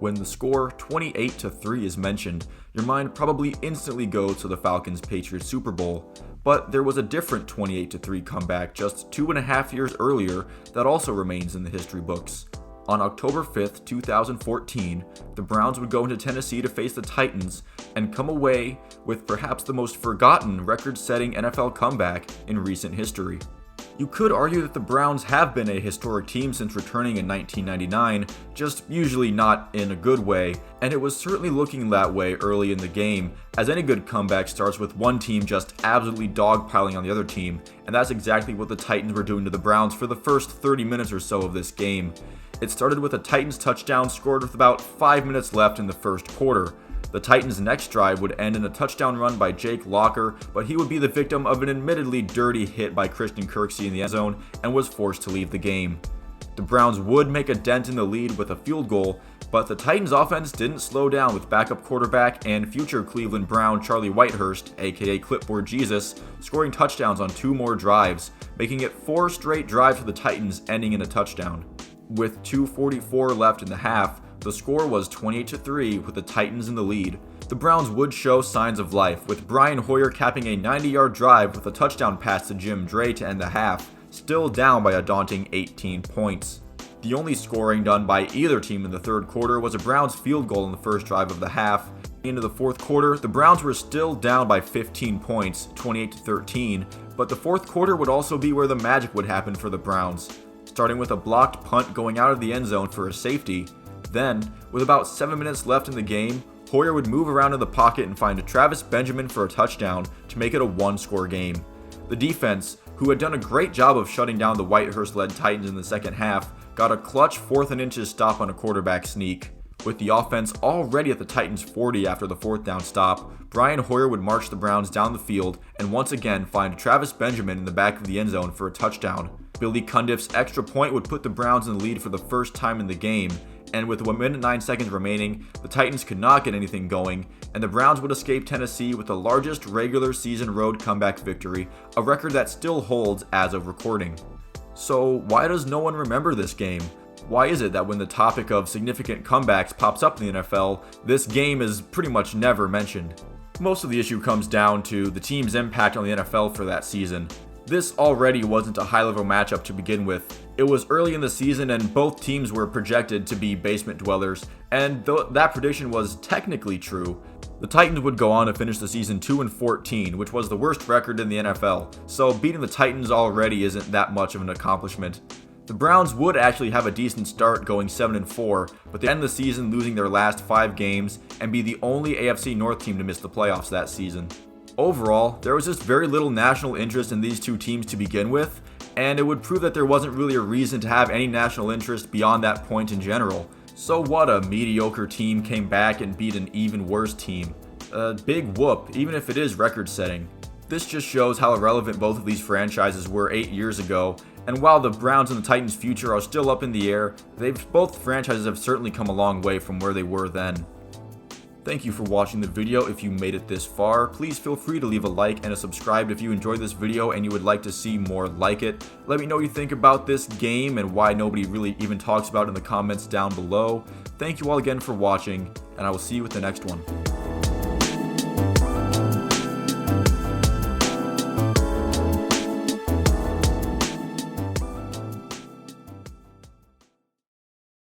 When the score 28-3 is mentioned, your mind probably instantly goes to the Falcons-Patriots Super Bowl, but there was a different 28-3 comeback just 2.5 years earlier that also remains in the history books. On October 5th, 2014, the Browns would go into Tennessee to face the Titans and come away with perhaps the most forgotten record-setting NFL comeback in recent history. You could argue that the Browns have been a historic team since returning in 1999, just usually not in a good way, and it was certainly looking that way early in the game, as any good comeback starts with one team just absolutely dogpiling on the other team, and that's exactly what the Titans were doing to the Browns for the first 30 minutes or so of this game. It started with a Titans touchdown scored with about 5 minutes left in the first quarter. The Titans' next drive would end in a touchdown run by Jake Locker, but he would be the victim of an admittedly dirty hit by Christian Kirksey in the end zone and was forced to leave the game. The Browns would make a dent in the lead with a field goal, but the Titans' offense didn't slow down with backup quarterback and future Cleveland Brown Charlie Whitehurst, aka Clipboard Jesus, scoring touchdowns on 2 more drives, making it 4 straight drives for the Titans ending in a touchdown. With 2:44 left in the half, the score was 28-3 with the Titans in the lead. The Browns would show signs of life, with Brian Hoyer capping a 90-yard drive with a touchdown pass to Jim Dre to end the half, still down by a daunting 18 points. The only scoring done by either team in the third quarter was a Browns field goal in the first drive of the half. Into the fourth quarter, the Browns were still down by 15 points, 28-13, but the fourth quarter would also be where the magic would happen for the Browns, starting with a blocked punt going out of the end zone for a safety. Then, with about 7 minutes left in the game, Hoyer would move around in the pocket and find a Travis Benjamin for a touchdown to make it a 1-score game. The defense, who had done a great job of shutting down the Whitehurst-led Titans in the second half, got a clutch 4th and inches stop on a quarterback sneak. With the offense already at the Titans' 40 after the 4th down stop, Brian Hoyer would march the Browns down the field and once again find Travis Benjamin in the back of the end zone for a touchdown. Billy Cundiff's extra point would put the Browns in the lead for the first time in the game, and with 1 minute 9 seconds remaining, the Titans could not get anything going, and the Browns would escape Tennessee with the largest regular season road comeback victory, a record that still holds as of recording. So why does no one remember this game? Why is it that when the topic of significant comebacks pops up in the NFL, this game is pretty much never mentioned? Most of the issue comes down to the team's impact on the NFL for that season. This already wasn't a high-level matchup to begin with. It was early in the season and both teams were projected to be basement dwellers, and though that prediction was technically true, the Titans would go on to finish the season 2-14, which was the worst record in the NFL, so beating the Titans already isn't that much of an accomplishment. The Browns would actually have a decent start going 7-4, but they end the season losing their last 5 games and be the only AFC North team to miss the playoffs that season. Overall, there was just very little national interest in these two teams to begin with, and it would prove that there wasn't really a reason to have any national interest beyond that point in general. So what, a mediocre team came back and beat an even worse team? A big whoop, even if it is record-setting. This just shows how irrelevant both of these franchises were 8 years ago, and while the Browns and the Titans' future are still up in the air, both franchises have certainly come a long way from where they were then. Thank you for watching the video. If you made it this far, please feel free to leave a like and a subscribe if you enjoyed this video and you would like to see more like it. Let me know what you think about this game and why nobody really even talks about it in the comments down below. Thank you all again for watching, and I will see you with the next one.